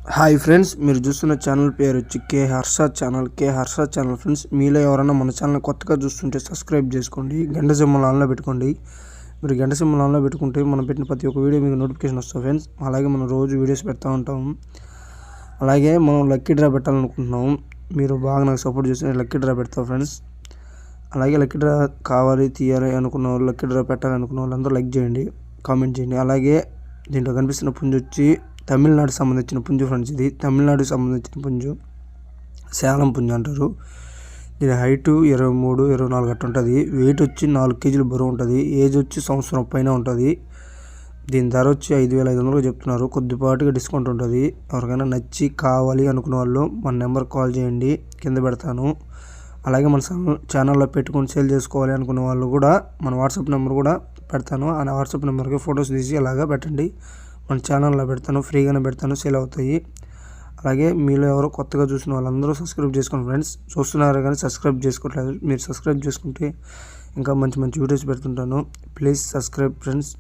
Hi friends, మీరు చూస్తున్న channel పేరు వచ్చి కే హర్ష ఛానల్ ఫ్రెండ్స్. మీలో ఎవరైనా మన ఛానల్ కొత్తగా చూస్తుంటే సబ్స్క్రైబ్ చేసుకోండి, గంట సింబల్ ఆన్లో పెట్టుకోండి. మీరు గంట సింబల్ ఆన్లో పెట్టుకుంటే మనం పెట్టిన ప్రతి ఒక్క వీడియో మీకు నోటిఫికేషన్ వస్తుంది ఫ్రెండ్స్. అలాగే మనం రోజు వీడియోస్ పెడతా ఉంటాం. అలాగే మనం లక్కీ డ్రా పెట్టాలనుకుంటున్నాం. మీరు బాగా నాకు సపోర్ట్ చేస్తే లక్కీ డ్రా పెడతాం ఫ్రెండ్స్. అలాగే లక్కీ డ్రా కావాలి తీయాలి అనుకున్న వాళ్ళు, లక్కీ డ్రా పెట్టాలనుకున్న వాళ్ళందరూ లైక్ చేయండి, కామెంట్ చేయండి. అలాగే దీంట్లో కనిపిస్తున్న పుంజు వచ్చి తమిళనాడుకి సంబంధించిన పుంజు ఫ్రెండ్స్. ఇది తమిళనాడుకి సంబంధించిన పుంజు, సేలం పుంజు అంటారు. దీని హైటు 23-24 అట్టు ఉంటుంది. వెయిట్ వచ్చి 4 కేజీలు బరువు ఉంటుంది. ఏజ్ వచ్చి సంవత్సరం పైన ఉంటుంది. దీని ధర వచ్చి 5,500 చెప్తున్నారు. కొద్దిపాటుగా డిస్కౌంట్ ఉంటుంది. ఎవరికైనా నచ్చి కావాలి అనుకున్న వాళ్ళు మన నెంబర్ కాల్ చేయండి, కింద పెడతాను. అలాగే మన ఛానల్లో పెట్టుకొని సేల్ చేసుకోవాలి అనుకున్న వాళ్ళు కూడా మన వాట్సాప్ నెంబర్ కూడా పెడతాను. ఆ వాట్సాప్ నెంబర్కి ఫొటోస్ తీసి అలాగా పెట్టండి, మన ఛానల్లో పెడతాను. ఫ్రీగానే పెడతాను, సేల్ అవుతాయి. అలాగే మీలో ఎవరో కొత్తగా చూసిన వాళ్ళందరూ సబ్స్క్రైబ్ చేసుకోండి ఫ్రెండ్స్. చూస్తున్నారు కానీ సబ్స్క్రైబ్ చేసుకోవట్లేదు. మీరు సబ్స్క్రైబ్ చేసుకుంటే ఇంకా మంచి మంచి వీడియోస్ పెడుతుంటాను. Please subscribe friends.